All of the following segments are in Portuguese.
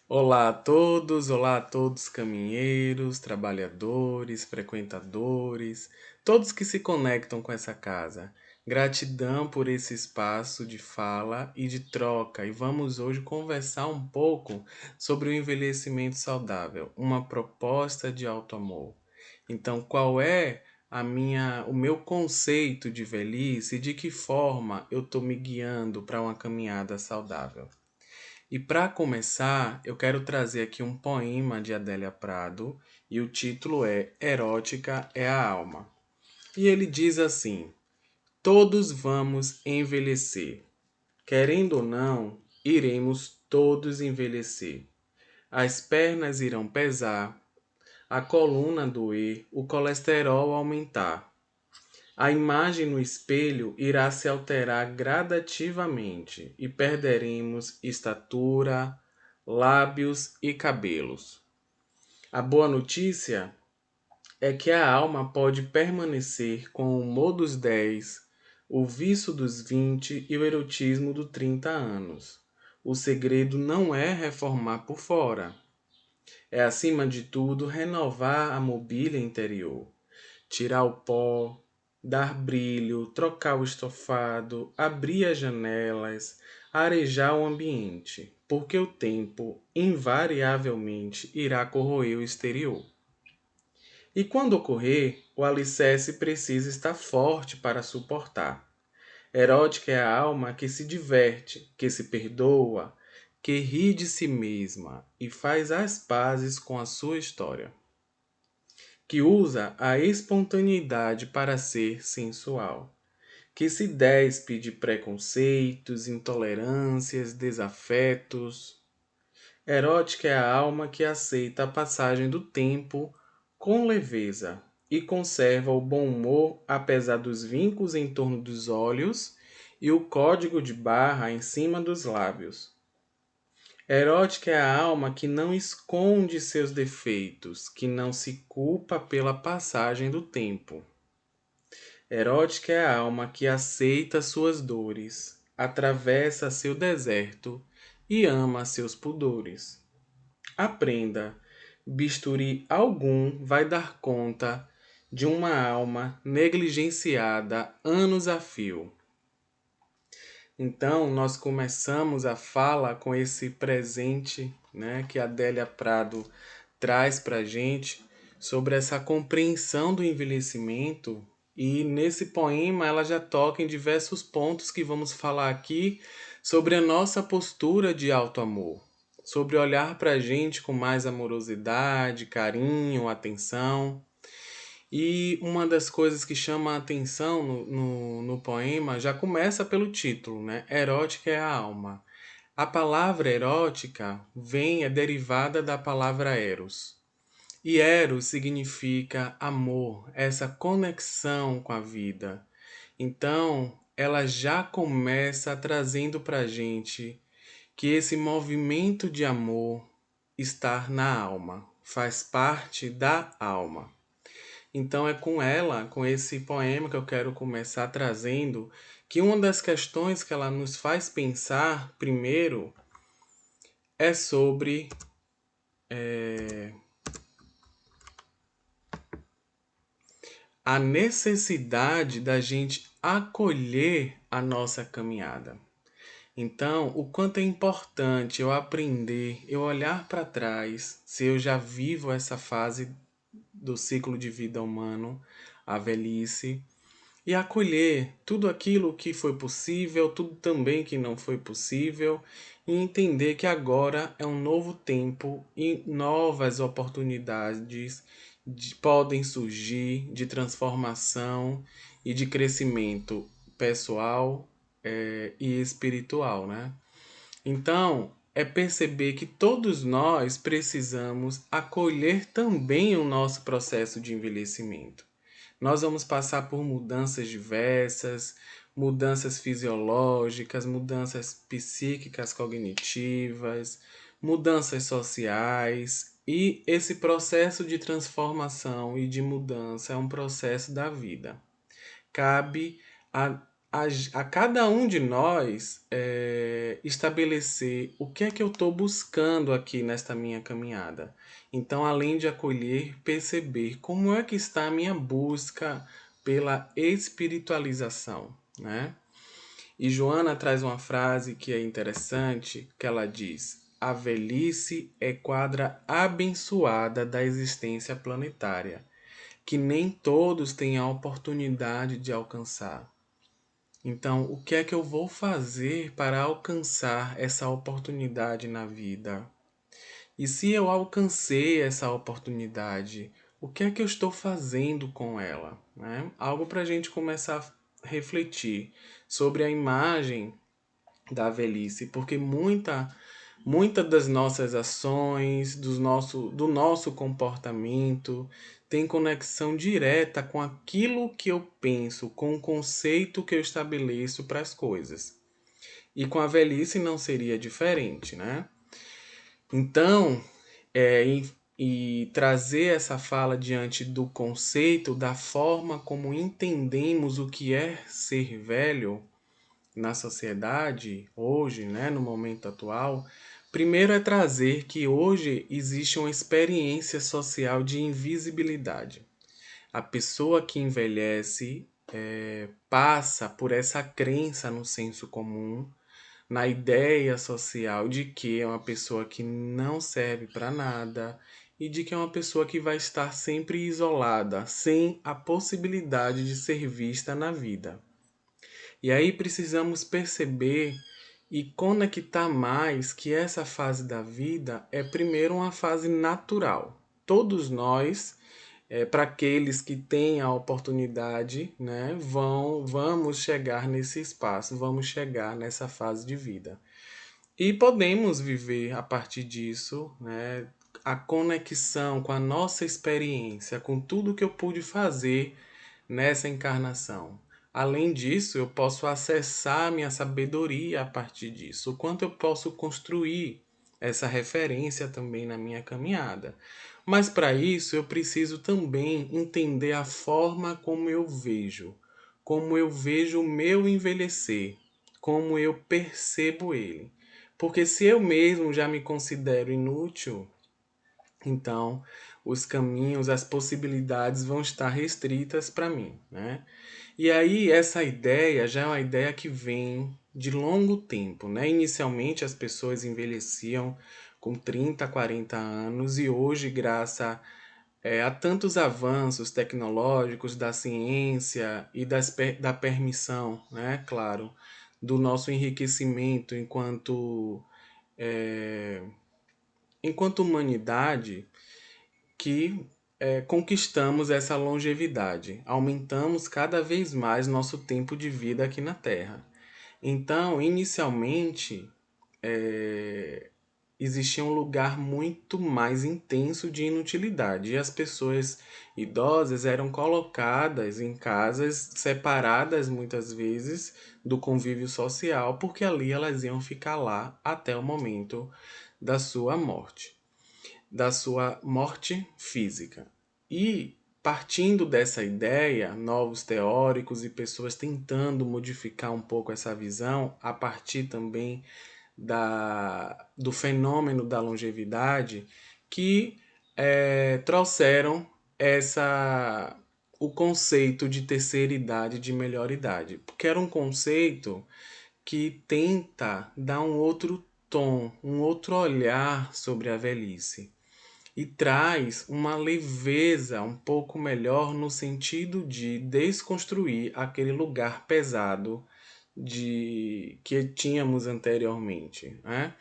Olá a todos, caminheiros, trabalhadores, frequentadores, todos que se conectam com essa casa. Gratidão por esse espaço de fala e de troca, e vamos hoje conversar um pouco sobre o envelhecimento saudável, uma proposta de auto-amor. Então, qual é o meu conceito de velhice e de que forma eu estou me guiando para uma caminhada saudável? E para começar, eu quero trazer aqui um poema de Adélia Prado e o título é Erótica é a Alma. E ele diz assim: Todos vamos envelhecer. Querendo ou não, iremos todos envelhecer. As pernas irão pesar, a coluna doer, o colesterol aumentar. A imagem no espelho irá se alterar gradativamente e perderemos estatura, lábios e cabelos. A boa notícia é que a alma pode permanecer com o humor dos 10, o vício dos 20 e o erotismo dos 30 anos. O segredo não é reformar por fora, é acima de tudo renovar a mobília interior. Tirar o pó, dar brilho, trocar o estofado, abrir as janelas, arejar o ambiente, porque o tempo invariavelmente irá corroer o exterior. E quando ocorrer, o alicerce precisa estar forte para suportar. Erótica é a alma que se diverte, que se perdoa, que ri de si mesma e faz as pazes com a sua história, que usa a espontaneidade para ser sensual, que se despe de preconceitos, intolerâncias, desafetos. Erótica é a alma que aceita a passagem do tempo com leveza e conserva o bom humor apesar dos vincos em torno dos olhos e o código de barra em cima dos lábios. Erótica é a alma que não esconde seus defeitos, que não se culpa pela passagem do tempo. Erótica é a alma que aceita suas dores, atravessa seu deserto e ama seus pudores. Aprenda, bisturi algum vai dar conta de uma alma negligenciada anos a fio. Então, nós começamos a fala com esse presente, né, que a Adélia Prado traz para a gente sobre essa compreensão do envelhecimento. E nesse poema ela já toca em diversos pontos que vamos falar aqui sobre a nossa postura de auto-amor, sobre olhar para a gente com mais amorosidade, carinho, atenção. E uma das coisas que chama a atenção no poema já começa pelo título, né? Erótica é a alma. A palavra erótica é derivada da palavra eros. E eros significa amor, essa conexão com a vida. Então, ela já começa trazendo para gente que esse movimento de amor está na alma, faz parte da alma. Então é com ela, com esse poema que eu quero começar trazendo, que uma das questões que ela nos faz pensar, primeiro, é sobre a necessidade da gente acolher a nossa caminhada. Então, o quanto é importante eu aprender, eu olhar para trás, se eu já vivo essa fase do ciclo de vida humano, a velhice, e acolher tudo aquilo que foi possível, tudo também que não foi possível, e entender que agora é um novo tempo e novas oportunidades podem surgir de transformação e de crescimento pessoal, e espiritual, né? Então, é perceber que todos nós precisamos acolher também o nosso processo de envelhecimento. Nós vamos passar por mudanças diversas, mudanças fisiológicas, mudanças psíquicas cognitivas, mudanças sociais, e esse processo de transformação e de mudança é um processo da vida. Cabe a, a cada um de nós estabelecer o que é que eu estou buscando aqui nesta minha caminhada. Então, além de acolher, perceber como é que está a minha busca pela espiritualização, né? E Joana traz uma frase que é interessante, que ela diz: a velhice é quadra abençoada da existência planetária, que nem todos têm a oportunidade de alcançar. Então, o que é que eu vou fazer para alcançar essa oportunidade na vida? E se eu alcancei essa oportunidade, o que é que eu estou fazendo com ela? Né? Algo para a gente começar a refletir sobre a imagem da velhice, porque muita das nossas ações, do nosso comportamento, tem conexão direta com aquilo que eu penso, com o conceito que eu estabeleço para as coisas. E com a velhice não seria diferente, né? Então, é, e trazer essa fala diante do conceito, da forma como entendemos o que é ser velho, na sociedade hoje, né, no momento atual, primeiro é trazer que hoje existe uma experiência social de invisibilidade. A pessoa que envelhece passa por essa crença no senso comum, na ideia social de que é uma pessoa que não serve para nada e de que é uma pessoa que vai estar sempre isolada, sem a possibilidade de ser vista na vida. E aí precisamos perceber e conectar mais que essa fase da vida é primeiro uma fase natural. Todos nós, para aqueles que têm a oportunidade, né, vamos chegar nesse espaço, vamos chegar nessa fase de vida. E podemos viver a partir disso, né, a conexão com a nossa experiência, com tudo que eu pude fazer nessa encarnação. Além disso, eu posso acessar minha sabedoria a partir disso, o quanto eu posso construir essa referência também na minha caminhada. Mas para isso, eu preciso também entender a forma como eu vejo o meu envelhecer, como eu percebo ele. Porque se eu mesmo já me considero inútil, então os caminhos, as possibilidades vão estar restritas para mim, né? E aí essa ideia já é uma ideia que vem de longo tempo, né? Inicialmente as pessoas envelheciam com 30, 40 anos e hoje, graças a tantos avanços tecnológicos da ciência e da permissão, né? Claro, do nosso enriquecimento enquanto humanidade, que conquistamos essa longevidade, aumentamos cada vez mais nosso tempo de vida aqui na Terra. Então, inicialmente, existia um lugar muito mais intenso de inutilidade e as pessoas idosas eram colocadas em casas separadas muitas vezes do convívio social, porque ali elas iam ficar lá até o momento da sua morte, da sua morte física. E partindo dessa ideia, novos teóricos e pessoas tentando modificar um pouco essa visão a partir também do fenômeno da longevidade, que trouxeram o conceito de terceira idade, de melhor idade, porque era um conceito que tenta dar um outro tom, um outro olhar sobre a velhice e traz uma leveza um pouco melhor no sentido de desconstruir aquele lugar pesado de que tínhamos anteriormente, né?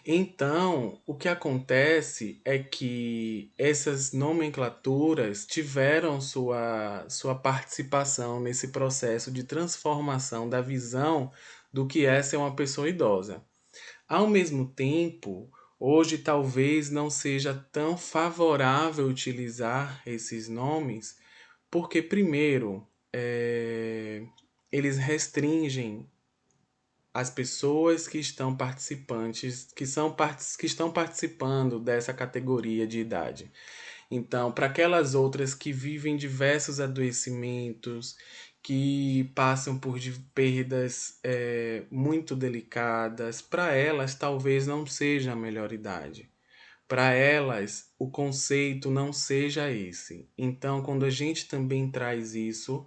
Então, o que acontece é que essas nomenclaturas tiveram sua participação nesse processo de transformação da visão do que é ser uma pessoa idosa. Ao mesmo tempo, hoje talvez não seja tão favorável utilizar esses nomes, porque, primeiro, eles restringem as pessoas que estão participantes, que estão participando dessa categoria de idade. Então, para aquelas outras que vivem diversos adoecimentos, que passam por perdas muito delicadas. Para elas, talvez não seja a melhor idade. Para elas, o conceito não seja esse. Então, quando a gente também traz isso,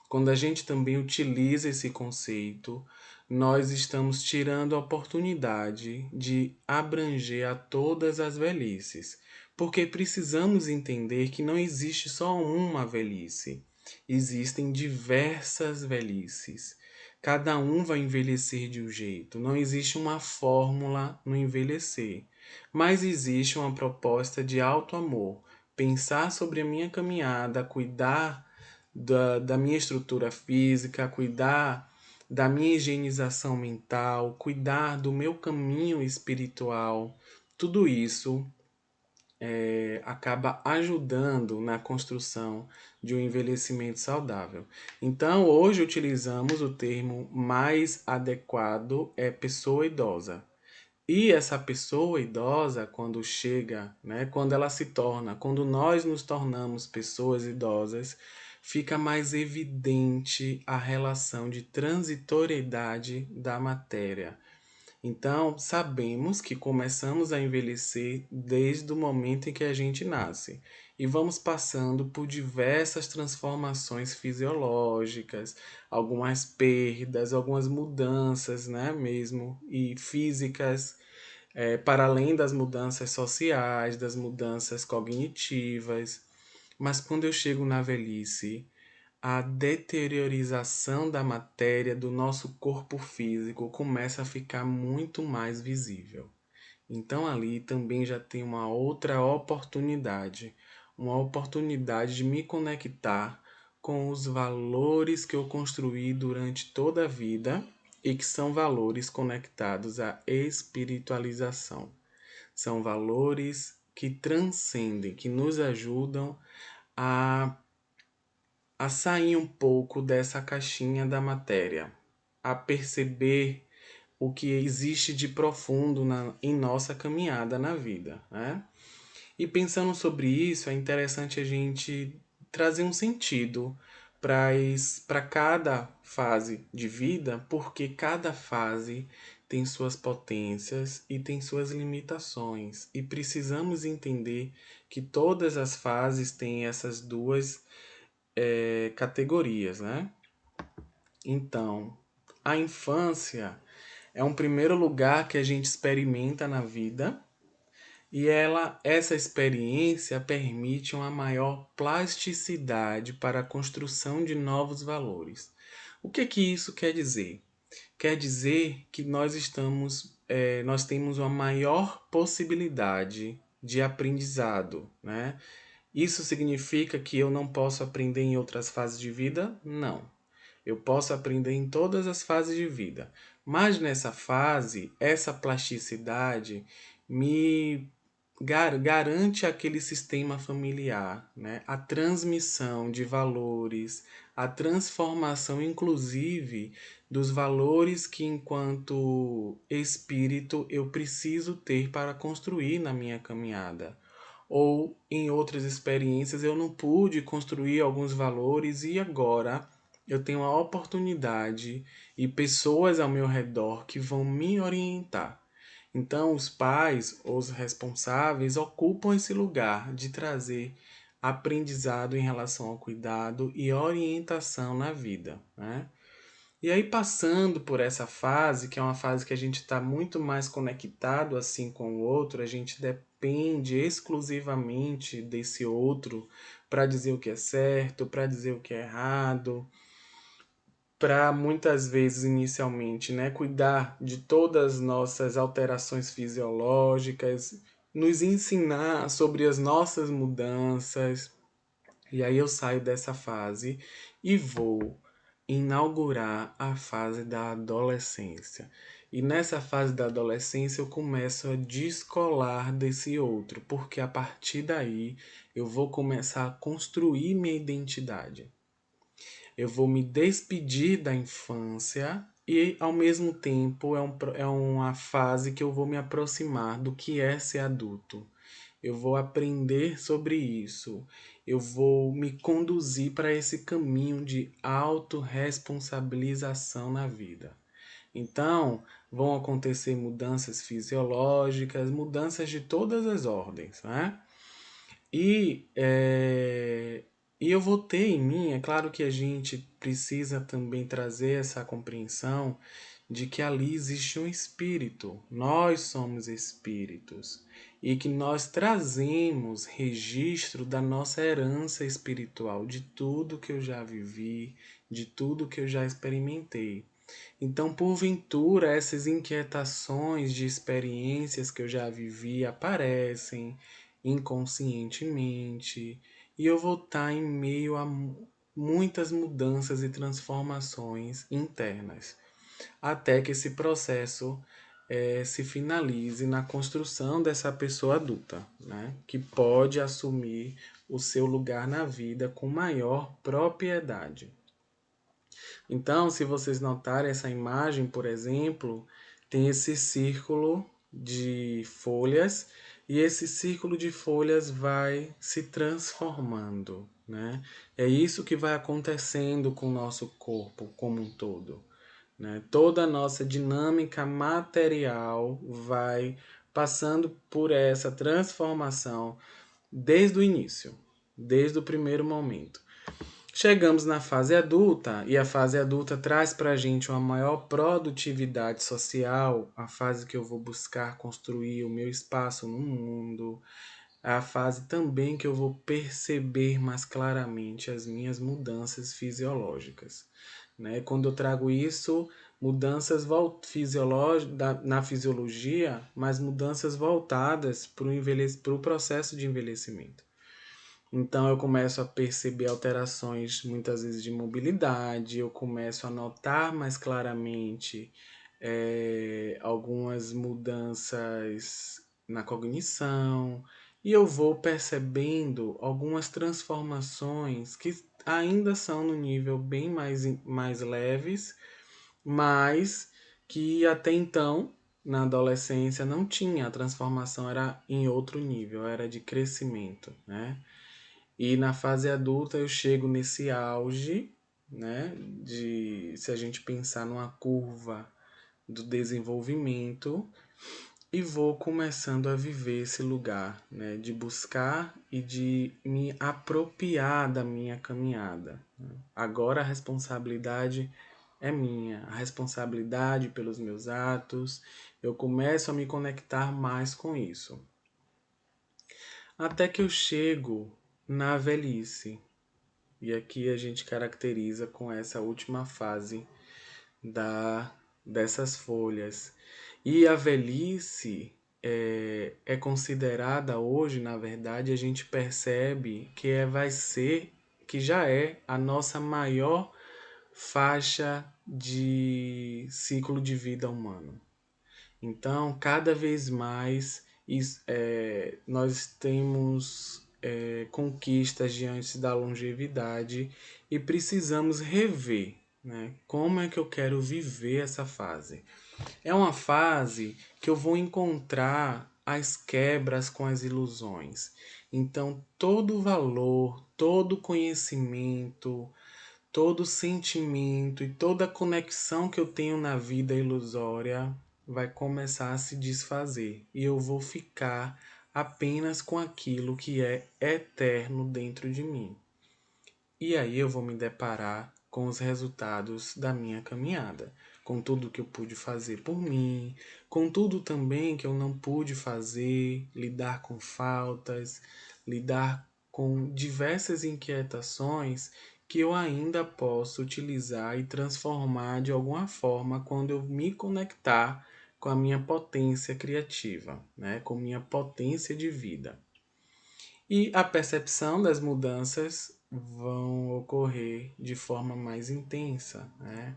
quando a gente também utiliza esse conceito, nós estamos tirando a oportunidade de abranger a todas as velhices, porque precisamos entender que não existe só uma velhice, existem diversas velhices. Cada um vai envelhecer de um jeito, não existe uma fórmula no envelhecer, mas existe uma proposta de alto amor, pensar sobre a minha caminhada, cuidar da minha estrutura física, cuidar da minha higienização mental, cuidar do meu caminho espiritual, tudo isso acaba ajudando na construção de um envelhecimento saudável. Então, hoje utilizamos o termo mais adequado é pessoa idosa. E essa pessoa idosa, quando chega, né, quando ela se torna, quando nós nos tornamos pessoas idosas, fica mais evidente a relação de transitoriedade da matéria. Então, sabemos que começamos a envelhecer desde o momento em que a gente nasce e vamos passando por diversas transformações fisiológicas, algumas perdas, algumas mudanças, né, mesmo, e físicas, para além das mudanças sociais, das mudanças cognitivas. Mas quando eu chego na velhice, a deteriorização da matéria do nosso corpo físico começa a ficar muito mais visível. Então ali também já tem uma oportunidade de me conectar com os valores que eu construí durante toda a vida e que são valores conectados à espiritualização. São valores que transcendem, que nos ajudam a sair um pouco dessa caixinha da matéria, a perceber o que existe de profundo em nossa caminhada na vida, né? E pensando sobre isso, é interessante a gente trazer um sentido para cada fase de vida, porque cada fase tem suas potências e tem suas limitações, e precisamos entender que todas as fases têm essas duas categorias, né? Então, a infância é um primeiro lugar que a gente experimenta na vida e essa experiência permite uma maior plasticidade para a construção de novos valores. O que isso quer dizer? Quer dizer que nós temos uma maior possibilidade de aprendizado, né? Isso significa que eu não posso aprender em outras fases de vida? Não. Eu posso aprender em todas as fases de vida. Mas nessa fase, essa plasticidade me garante aquele sistema familiar, né? A transmissão de valores, a transformação, inclusive, dos valores que, enquanto espírito, eu preciso ter para construir na minha caminhada. Ou em outras experiências eu não pude construir alguns valores e agora eu tenho a oportunidade e pessoas ao meu redor que vão me orientar. Então, os pais, os responsáveis, ocupam esse lugar de trazer aprendizado em relação ao cuidado e orientação na vida, né? E aí, passando por essa fase, que é uma fase que a gente está muito mais conectado assim com o outro, a gente depende exclusivamente desse outro para dizer o que é certo, para dizer o que é errado, para muitas vezes inicialmente, né, cuidar de todas as nossas alterações fisiológicas, nos ensinar sobre as nossas mudanças. E aí eu saio dessa fase e vou inaugurar a fase da adolescência. E nessa fase da adolescência eu começo a descolar desse outro, porque a partir daí eu vou começar a construir minha identidade. Eu vou me despedir da infância e, ao mesmo tempo, é uma fase que eu vou me aproximar do que é ser adulto. eu vou aprender sobre isso, eu vou me conduzir para esse caminho de autorresponsabilização na vida. Então, vão acontecer mudanças fisiológicas, mudanças de todas as ordens, né? E, é, e eu vou ter em mim, é claro que a gente precisa também trazer essa compreensão de que ali existe um espírito, nós somos espíritos, e que nós trazemos registro da nossa herança espiritual, de tudo que eu já vivi, de tudo que eu já experimentei. Então, porventura, essas inquietações de experiências que eu já vivi aparecem inconscientemente e eu vou estar em meio a muitas mudanças e transformações internas, até que esse processo se finalize na construção dessa pessoa adulta, né? Que pode assumir o seu lugar na vida com maior propriedade. Então, se vocês notarem essa imagem, por exemplo, tem esse círculo de folhas e esse círculo de folhas vai se transformando, né? É isso que vai acontecendo com o nosso corpo como um todo, né? Toda a nossa dinâmica material vai passando por essa transformação desde o início, desde o primeiro momento. Chegamos na fase adulta e a fase adulta traz para a gente uma maior produtividade social, a fase que eu vou buscar construir o meu espaço no mundo, a fase também que eu vou perceber mais claramente as minhas mudanças fisiológicas, né? Quando eu trago isso, mudanças fisiológicas na fisiologia, mas mudanças voltadas para o processo de envelhecimento. Então eu começo a perceber alterações muitas vezes de mobilidade, eu começo a notar mais claramente algumas mudanças na cognição e eu vou percebendo algumas transformações que ainda são no nível bem mais leves, mas que até então, na adolescência, não tinha, a transformação era em outro nível, era de crescimento, né? E na fase adulta eu chego nesse auge, né, de se a gente pensar numa curva do desenvolvimento e vou começando a viver esse lugar, né, de buscar e de me apropriar da minha caminhada. Agora a responsabilidade é minha, a responsabilidade pelos meus atos, eu começo a me conectar mais com isso. Até que eu chego na velhice. E aqui a gente caracteriza com essa última fase da dessas folhas. E a velhice é considerada hoje, na verdade, a gente percebe que vai ser, que já é a nossa maior faixa de ciclo de vida humano. Então, cada vez mais nós temos conquistas diante da longevidade e precisamos rever, né? Como é que eu quero viver essa fase? É uma fase que eu vou encontrar as quebras com as ilusões. Então, todo valor, todo conhecimento, todo sentimento e toda conexão que eu tenho na vida ilusória vai começar a se desfazer e eu vou ficar apenas com aquilo que é eterno dentro de mim. E aí eu vou me deparar com os resultados da minha caminhada, com tudo que eu pude fazer por mim, com tudo também que eu não pude fazer, lidar com faltas, lidar com diversas inquietações que eu ainda posso utilizar e transformar de alguma forma quando eu me conectar com a minha potência criativa, né? Com minha potência de vida. E a percepção das mudanças vão ocorrer de forma mais intensa, né?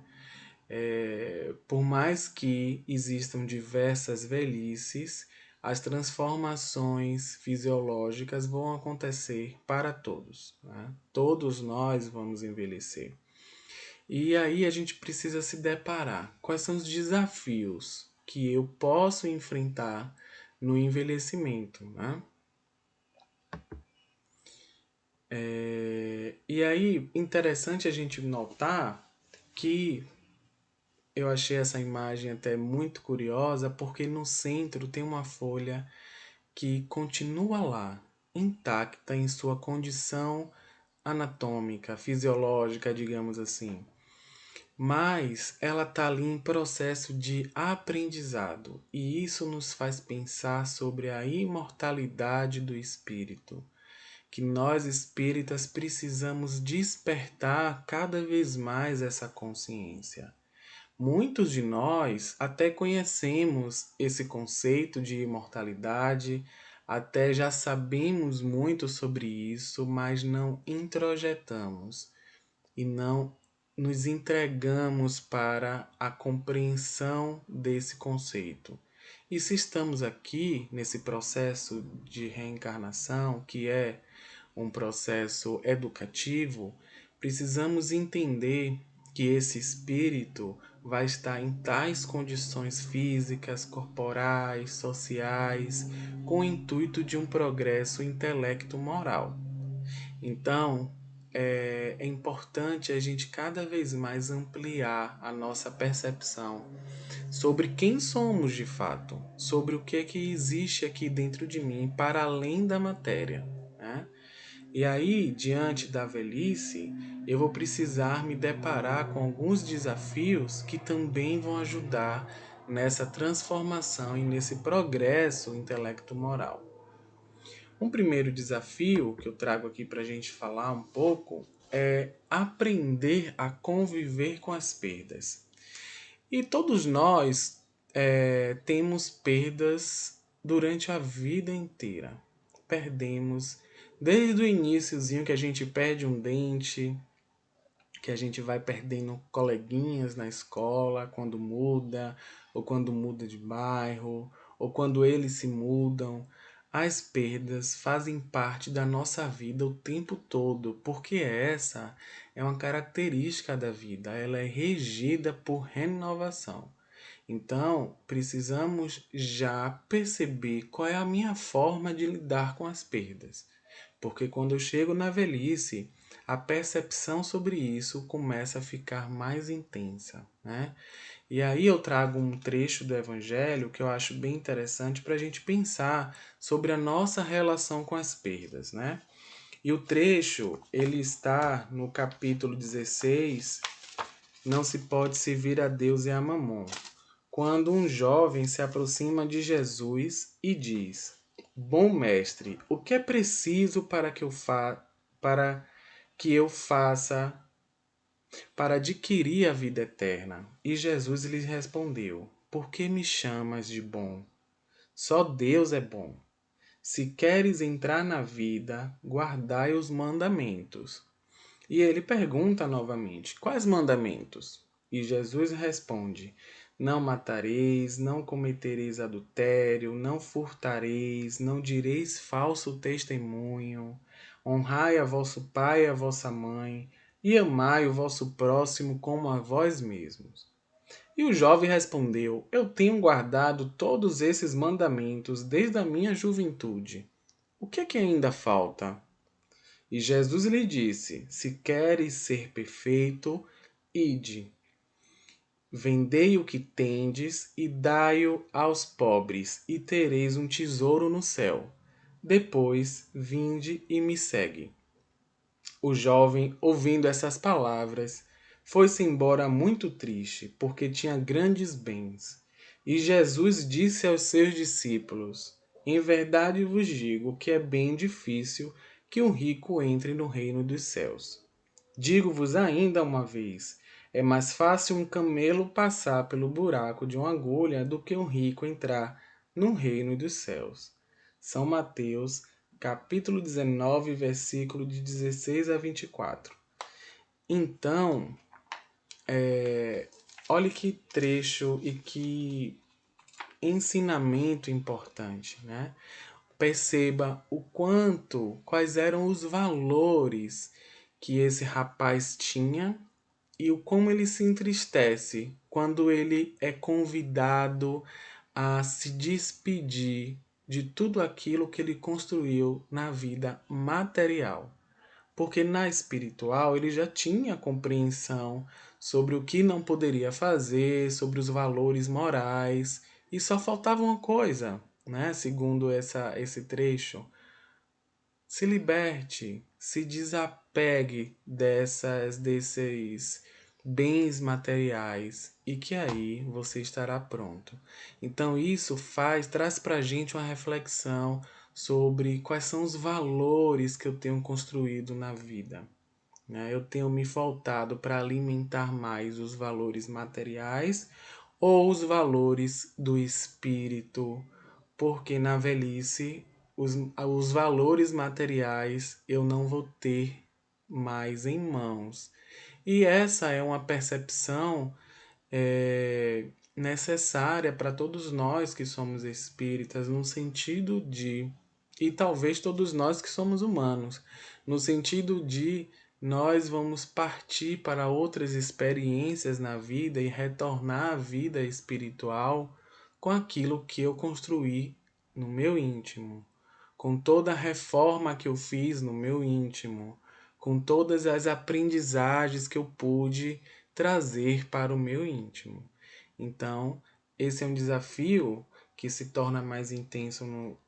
Por mais que existam diversas velhices, as transformações fisiológicas vão acontecer para todos, né? Todos nós vamos envelhecer. E aí a gente precisa se deparar. Quais são os desafios que eu posso enfrentar no envelhecimento, né? E aí, interessante a gente notar que eu achei essa imagem até muito curiosa, porque no centro tem uma folha que continua lá, intacta em sua condição anatômica, fisiológica, digamos assim. Mas ela está ali em processo de aprendizado, e isso nos faz pensar sobre a imortalidade do espírito, que nós espíritas precisamos despertar cada vez mais essa consciência. Muitos de nós até conhecemos esse conceito de imortalidade, até já sabemos muito sobre isso, mas não introjetamos e não nos entregamos para a compreensão desse conceito. E se estamos aqui nesse processo de reencarnação, que é um processo educativo, precisamos entender que esse espírito vai estar em tais condições físicas, corporais, sociais, com o intuito de um progresso intelecto-moral. Então, é importante a gente cada vez mais ampliar a nossa percepção sobre quem somos de fato, sobre o que é que existe aqui dentro de mim para além da matéria, né? E aí, diante da velhice, eu vou precisar me deparar com alguns desafios que também vão ajudar nessa transformação e nesse progresso intelecto-moral. Um primeiro desafio que eu trago aqui para a gente falar um pouco é aprender a conviver com as perdas. E todos nós temos perdas durante a vida inteira. Perdemos desde o iniciozinho que a gente perde um dente, que a gente vai perdendo coleguinhas na escola quando muda, ou quando muda de bairro, ou quando eles se mudam. As perdas fazem parte da nossa vida o tempo todo, porque essa é uma característica da vida, ela é regida por renovação. Então, precisamos já perceber qual é a minha forma de lidar com as perdas. Porque quando eu chego na velhice, a percepção sobre isso começa a ficar mais intensa, né? E aí eu trago um trecho do Evangelho que eu acho bem interessante para a gente pensar sobre a nossa relação com as perdas, né? E o trecho, ele está no capítulo 16, não se pode servir a Deus e a Mamon, quando um jovem se aproxima de Jesus e diz: Bom mestre, o que é preciso para que eu faça para adquirir a vida eterna? E Jesus lhe respondeu: Por que me chamas de bom? Só Deus é bom. Se queres entrar na vida, guardai os mandamentos. E ele pergunta novamente: Quais mandamentos? E Jesus responde: Não matareis, não cometereis adultério, não furtareis, não direis falso testemunho, honrai a vosso pai e a vossa mãe, e amai o vosso próximo como a vós mesmos. E o jovem respondeu: Eu tenho guardado todos esses mandamentos desde a minha juventude. O que é que ainda falta? E Jesus lhe disse: Se queres ser perfeito, ide, vendei o que tendes e dai-o aos pobres, e tereis um tesouro no céu. Depois, vinde e me segue. O jovem, ouvindo essas palavras, foi-se embora muito triste, porque tinha grandes bens. E Jesus disse aos seus discípulos: Em verdade vos digo que é bem difícil que um rico entre no reino dos céus. Digo-vos ainda uma vez: é mais fácil um camelo passar pelo buraco de uma agulha do que um rico entrar no reino dos céus. São Mateus, capítulo 19, versículo de 16 a 24. Então, olhe que trecho e que ensinamento importante, né? Perceba o quanto, quais eram os valores que esse rapaz tinha e o como ele se entristece quando ele é convidado a se despedir de tudo aquilo que ele construiu na vida material. Porque na espiritual ele já tinha compreensão sobre o que não poderia fazer, sobre os valores morais, e só faltava uma coisa, né? Segundo esse trecho, se liberte, se desapegue desses bens materiais e que aí você estará pronto. Então isso traz para a gente uma reflexão sobre quais são os valores que eu tenho construído na vida, né? Eu tenho me faltado para alimentar mais os valores materiais ou os valores do espírito, porque na velhice os valores materiais eu não vou ter mais em mãos. E essa é uma percepção necessária para todos nós que somos espíritas, no sentido de, e talvez todos nós que somos humanos, no sentido de nós vamos partir para outras experiências na vida e retornar à vida espiritual com aquilo que eu construí no meu íntimo, com toda a reforma que eu fiz no meu íntimo, com todas as aprendizagens que eu pude trazer para o meu íntimo. Então, esse é um desafio que se torna mais intenso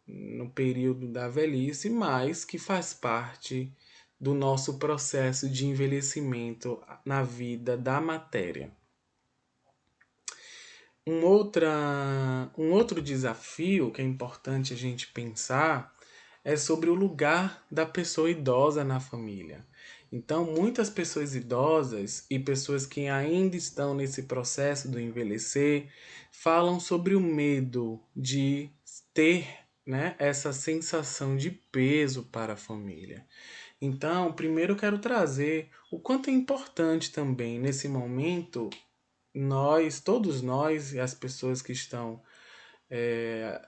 no período da velhice, mas que faz parte do nosso processo de envelhecimento na vida da matéria. Um outro desafio que é importante a gente pensar é sobre o lugar da pessoa idosa na família. Então, muitas pessoas idosas e pessoas que ainda estão nesse processo do envelhecer falam sobre o medo de ter, né, essa sensação de peso para a família. Então, primeiro eu quero trazer o quanto é importante também nesse momento todos nós, e as pessoas que estão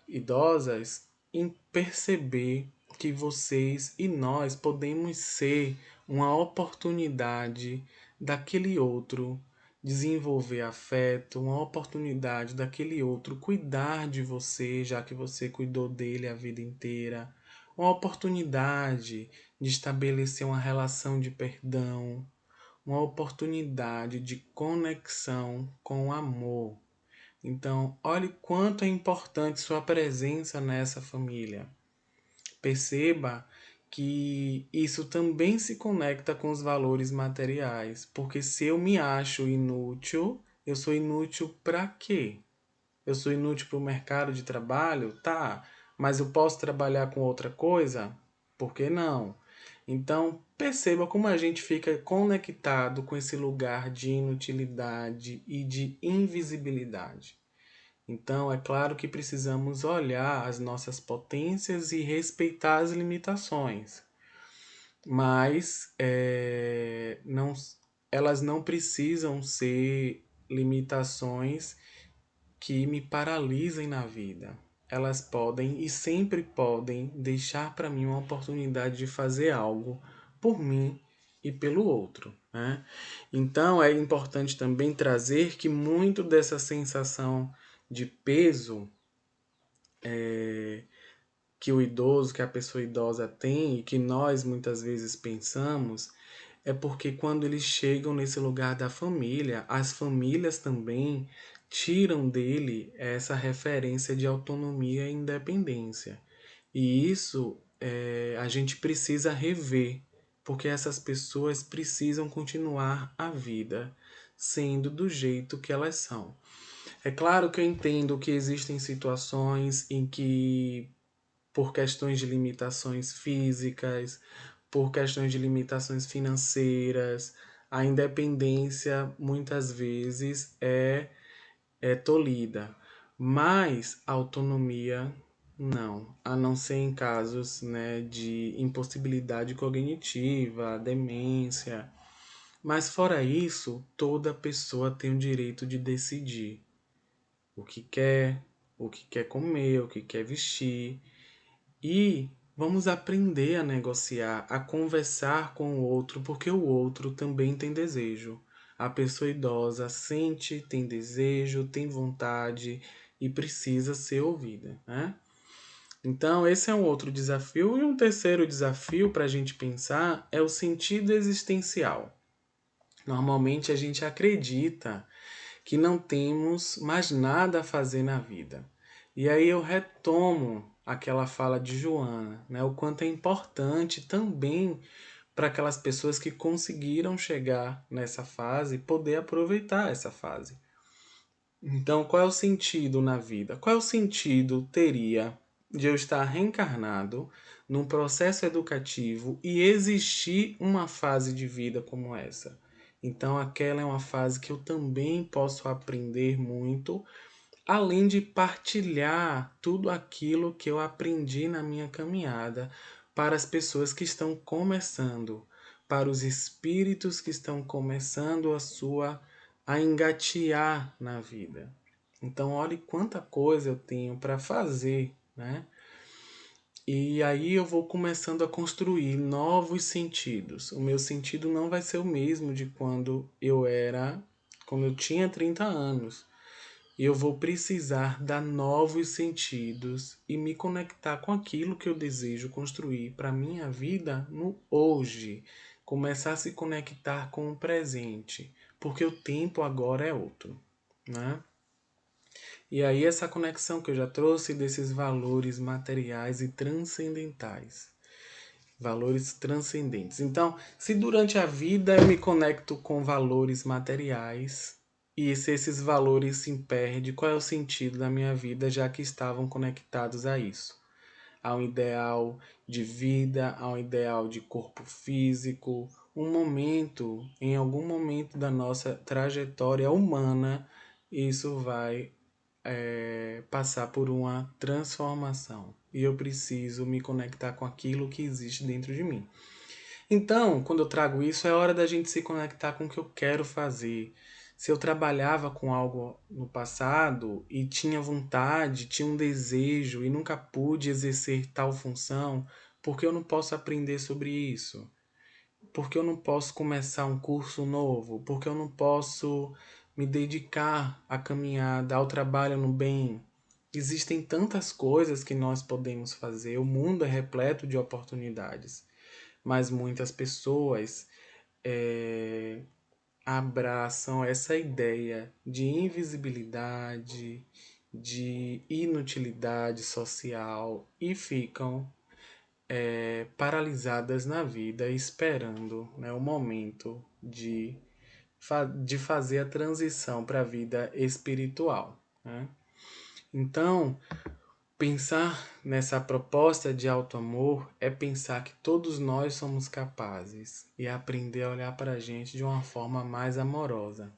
idosas, em perceber que vocês e nós podemos ser uma oportunidade daquele outro desenvolver afeto, uma oportunidade daquele outro cuidar de você, já que você cuidou dele a vida inteira, uma oportunidade de estabelecer uma relação de perdão, uma oportunidade de conexão com o amor. Então, olhe quanto é importante sua presença nessa família. Perceba que isso também se conecta com os valores materiais, porque se eu me acho inútil, eu sou inútil para quê? Eu sou inútil para o mercado de trabalho? Tá, mas eu posso trabalhar com outra coisa? Por que não? Então, perceba como a gente fica conectado com esse lugar de inutilidade e de invisibilidade. Então, é claro que precisamos olhar as nossas potências e respeitar as limitações, mas não, elas não precisam ser limitações que me paralisem na vida. Elas podem e sempre podem deixar para mim uma oportunidade de fazer algo por mim e pelo outro, né? Então é importante também trazer que muito dessa sensação de peso que o idoso, que a pessoa idosa tem e que nós muitas vezes pensamos, é porque quando eles chegam nesse lugar da família, as famílias também tiram dele essa referência de autonomia e independência. E isso a gente precisa rever, porque essas pessoas precisam continuar a vida sendo do jeito que elas são. É claro que eu entendo que existem situações em que por questões de limitações físicas, por questões de limitações financeiras. A independência muitas vezes é tolhida, mas a autonomia não, a não ser em casos, né, de impossibilidade cognitiva, demência. Mas fora isso, toda pessoa tem o direito de decidir o que quer, o que quer comer, o que quer vestir. E vamos aprender a negociar, a conversar com o outro, porque o outro também tem desejo. A pessoa idosa sente, tem desejo, tem vontade e precisa ser ouvida, né? Então, esse é um outro desafio. E um terceiro desafio para a gente pensar é o sentido existencial. Normalmente a gente acredita que não temos mais nada a fazer na vida. E aí eu retomo aquela fala de Joana, né? O quanto é importante também para aquelas pessoas que conseguiram chegar nessa fase poder aproveitar essa fase. Então, qual é o sentido na vida? Qual é o sentido teria de eu estar reencarnado num processo educativo e existir uma fase de vida como essa? Então, aquela é uma fase que eu também posso aprender muito, além de partilhar tudo aquilo que eu aprendi na minha caminhada para as pessoas que estão começando, para os espíritos que estão começando a engatear na vida. Então, olhe quanta coisa eu tenho para fazer, né? E aí eu vou começando a construir novos sentidos. O meu sentido não vai ser o mesmo de quando eu tinha 30 anos. E eu vou precisar dar novos sentidos e me conectar com aquilo que eu desejo construir para minha vida no hoje. Começar a se conectar com o presente, porque o tempo agora é outro, né? E aí essa conexão que eu já trouxe desses valores materiais e transcendentais. Valores transcendentes. Então, se durante a vida eu me conecto com valores materiais e se esses valores se perdem, qual é o sentido da minha vida, já que estavam conectados a isso? A um ideal de vida, a um ideal de corpo físico, em algum momento da nossa trajetória humana, isso vai passar por uma transformação. E eu preciso me conectar com aquilo que existe dentro de mim. Então, quando eu trago isso, é hora da gente se conectar com o que eu quero fazer. Se eu trabalhava com algo no passado e tinha vontade, tinha um desejo e nunca pude exercer tal função, por que eu não posso aprender sobre isso? Por que eu não posso começar um curso novo? Por que eu não posso me dedicar à caminhada, ao trabalho no bem? Existem tantas coisas que nós podemos fazer, o mundo é repleto de oportunidades, mas muitas pessoas eh, abraçam essa ideia de invisibilidade, de inutilidade social e ficam paralisadas na vida, esperando, né, o momento de fazer a transição para a vida espiritual, né? Então, pensar nessa proposta de auto-amor é pensar que todos nós somos capazes e aprender a olhar para a gente de uma forma mais amorosa.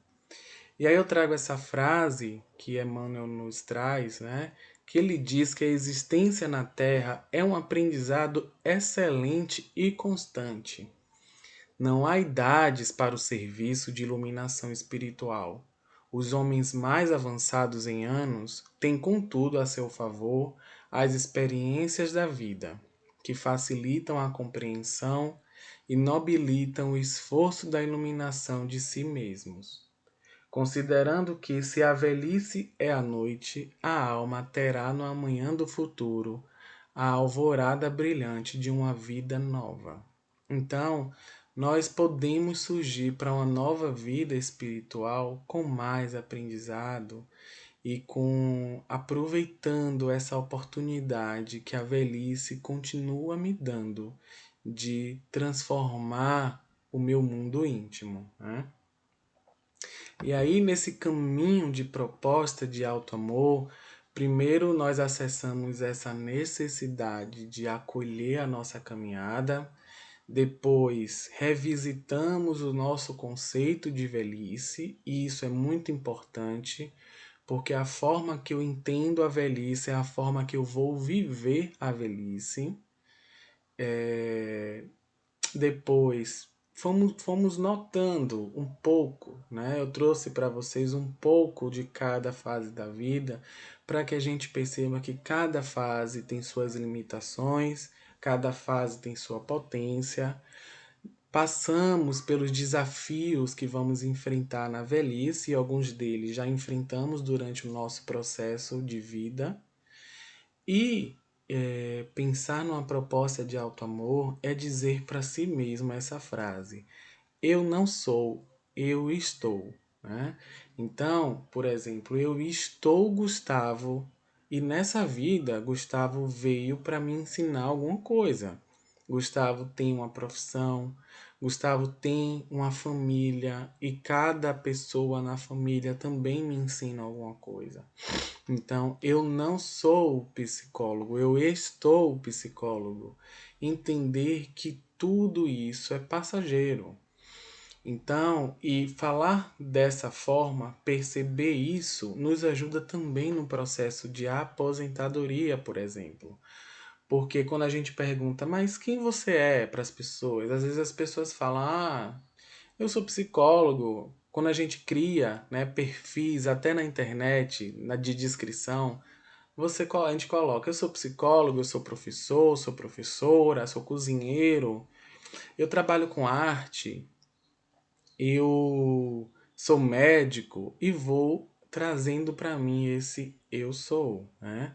E aí eu trago essa frase que Emmanuel nos traz, né? Que ele diz que a existência na Terra é um aprendizado excelente e constante. Não há idades para o serviço de iluminação espiritual. Os homens mais avançados em anos têm, contudo, a seu favor as experiências da vida, que facilitam a compreensão e nobilitam o esforço da iluminação de si mesmos. Considerando que, se a velhice é a noite, a alma terá no amanhã do futuro a alvorada brilhante de uma vida nova. Então, nós podemos surgir para uma nova vida espiritual com mais aprendizado e com aproveitando essa oportunidade que a velhice continua me dando de transformar o meu mundo íntimo, né? E aí, nesse caminho de proposta de auto-amor, primeiro nós acessamos essa necessidade de acolher a nossa caminhada, depois revisitamos o nosso conceito de velhice, e isso é muito importante, porque a forma que eu entendo a velhice é a forma que eu vou viver a velhice. Depois fomos notando um pouco, né? Eu trouxe para vocês um pouco de cada fase da vida, para que a gente perceba que cada fase tem suas limitações, cada fase tem sua potência. Passamos pelos desafios que vamos enfrentar na velhice, e alguns deles já enfrentamos durante o nosso processo de vida. E pensar numa proposta de auto-amor é dizer para si mesmo essa frase: eu não sou, eu estou, né? Então, por exemplo, eu estou Gustavo e nessa vida Gustavo veio para me ensinar alguma coisa. Gustavo tem uma profissão, Gustavo tem uma família e cada pessoa na família também me ensina alguma coisa. Então, eu não sou psicólogo, eu estou psicólogo. Entender que tudo isso é passageiro. Então, e falar dessa forma, perceber isso, nos ajuda também no processo de aposentadoria, por exemplo. Porque quando a gente pergunta, mas quem você é para as pessoas? Às vezes as pessoas falam, eu sou psicólogo. Quando a gente cria, né, perfis até na internet, de descrição, a gente coloca, eu sou psicólogo, eu sou professor, sou professora, sou cozinheiro, eu trabalho com arte, eu sou médico e vou trazendo para mim esse eu sou, né?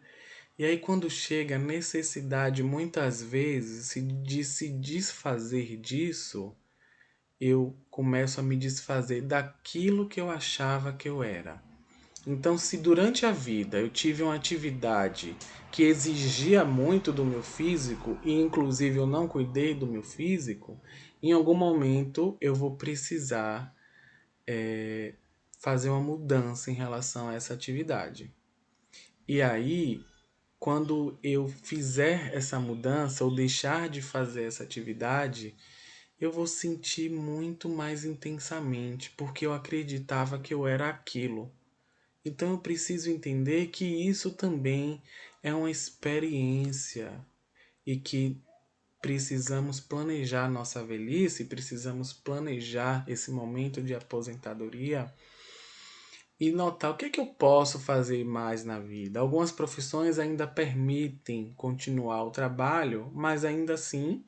E aí quando chega a necessidade muitas vezes de se desfazer disso, eu começo a me desfazer daquilo que eu achava que eu era. Então, se durante a vida eu tive uma atividade que exigia muito do meu físico e inclusive eu não cuidei do meu físico, em algum momento eu vou precisar fazer uma mudança em relação a essa atividade. E aí, quando eu fizer essa mudança ou deixar de fazer essa atividade, eu vou sentir muito mais intensamente, porque eu acreditava que eu era aquilo. Então eu preciso entender que isso também é uma experiência e que precisamos planejar nossa velhice, precisamos planejar esse momento de aposentadoria e notar o que é que eu posso fazer mais na vida. Algumas profissões ainda permitem continuar o trabalho, mas ainda assim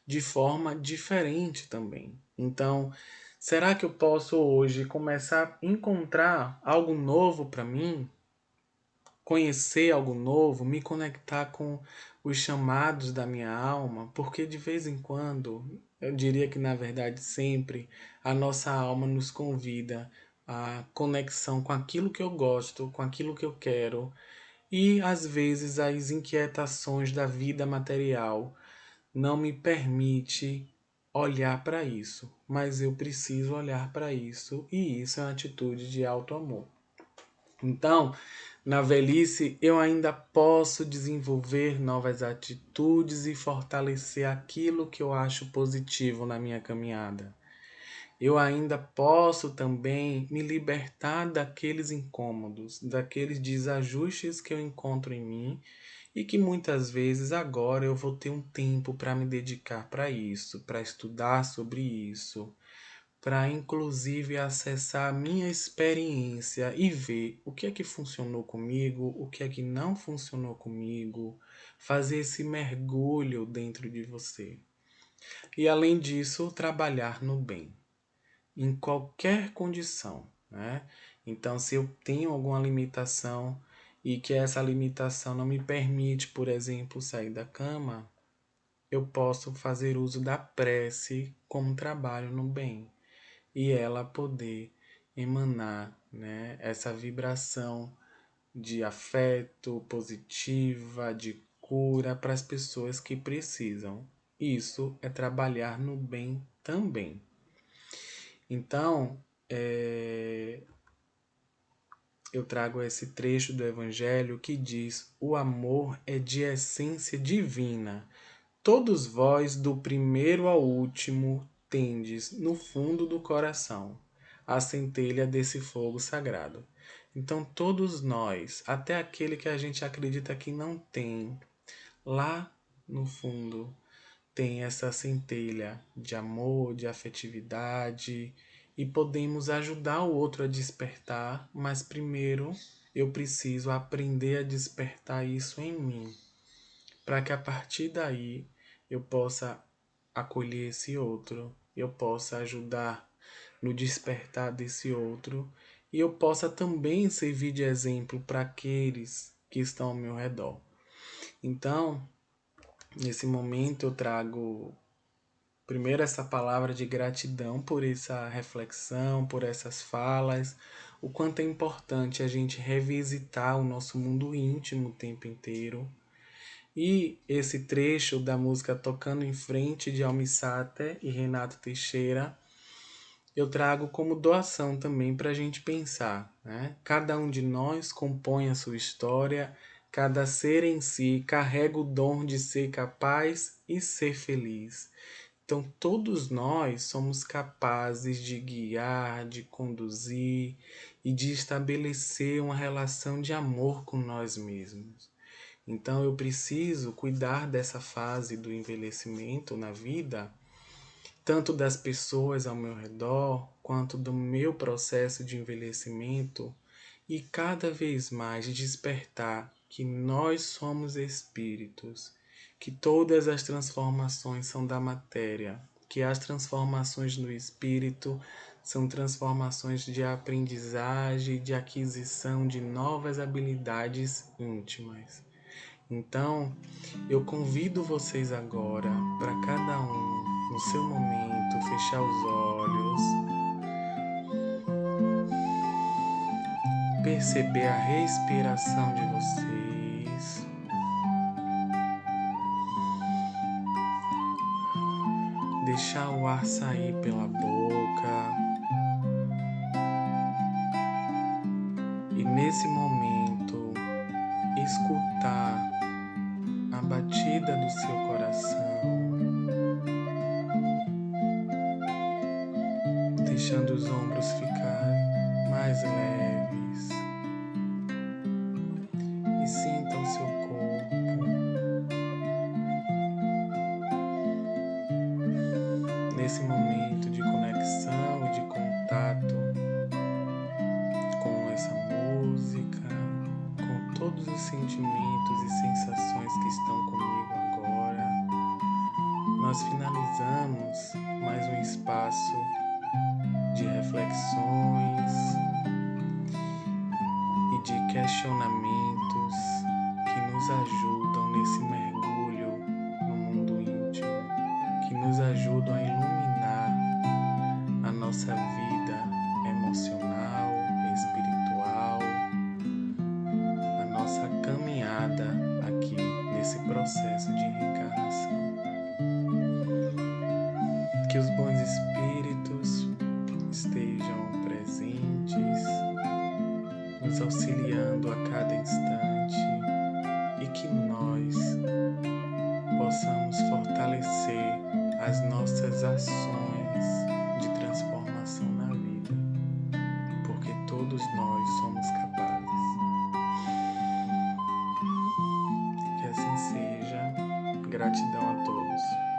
de forma diferente também. Então, será que eu posso hoje começar a encontrar algo novo para mim? Conhecer algo novo, me conectar com os chamados da minha alma, porque de vez em quando, eu diria que na verdade sempre, a nossa alma nos convida à conexão com aquilo que eu gosto, com aquilo que eu quero, e às vezes as inquietações da vida material não me permite olhar para isso, mas eu preciso olhar para isso, e isso é uma atitude de auto amor. Então, na velhice, eu ainda posso desenvolver novas atitudes e fortalecer aquilo que eu acho positivo na minha caminhada. Eu ainda posso também me libertar daqueles incômodos, daqueles desajustes que eu encontro em mim e que muitas vezes agora eu vou ter um tempo para me dedicar para isso, para estudar sobre isso, para inclusive acessar a minha experiência e ver o que é que funcionou comigo, o que é que não funcionou comigo, fazer esse mergulho dentro de você. E além disso, trabalhar no bem, em qualquer condição, né? Então, se eu tenho alguma limitação e que essa limitação não me permite, por exemplo, sair da cama, eu posso fazer uso da prece como trabalho no bem e ela poder emanar, né, essa vibração de afeto positiva, de cura para as pessoas que precisam. Isso é trabalhar no bem também. Então, eu trago esse trecho do Evangelho que diz: o amor é de essência divina. Todos vós, do primeiro ao último, tendes no fundo do coração a centelha desse fogo sagrado. Então, todos nós, até aquele que a gente acredita que não tem, lá no fundo, tem essa centelha de amor, de afetividade e podemos ajudar o outro a despertar, mas primeiro eu preciso aprender a despertar isso em mim para que a partir daí eu possa acolher esse outro, eu possa ajudar no despertar desse outro e eu possa também servir de exemplo para aqueles que estão ao meu redor. Então, nesse momento eu trago primeiro essa palavra de gratidão por essa reflexão, por essas falas, o quanto é importante a gente revisitar o nosso mundo íntimo o tempo inteiro. E esse trecho da música Tocando em Frente de Almi Sater e Renato Teixeira, eu trago como doação também para a gente pensar, né? Cada um de nós compõe a sua história, cada ser em si carrega o dom de ser capaz e ser feliz. Então, todos nós somos capazes de guiar, de conduzir e de estabelecer uma relação de amor com nós mesmos. Então, eu preciso cuidar dessa fase do envelhecimento na vida, tanto das pessoas ao meu redor, quanto do meu processo de envelhecimento, e cada vez mais despertar que nós somos espíritos, que todas as transformações são da matéria, que as transformações no espírito são transformações de aprendizagem, de aquisição de novas habilidades íntimas. Então, eu convido vocês agora para cada um, no seu momento, fechar os olhos, perceber a respiração de vocês, deixar o ar sair pela boca e nesse momento escutar a batida do seu coração, deixando os ombros ficarem mais leves e sinta o seu corpo nesse momento de conexão e de contato com essa música, com todos os sentimentos e sensações que estão comigo agora. Nós finalizamos mais um espaço de reflexões e de questionamentos que nos ajudam nesse mergulho no mundo íntimo, que nos ajudam a iluminar a nossa vida emocional, espiritual, a nossa caminhada aqui nesse processo de reencarnação. Que os bons espíritos estejam presentes, nos auxiliando a cada instante e que nós possamos fortalecer as nossas ações de transformação na vida, porque todos nós somos capazes. Que assim seja. Gratidão a todos.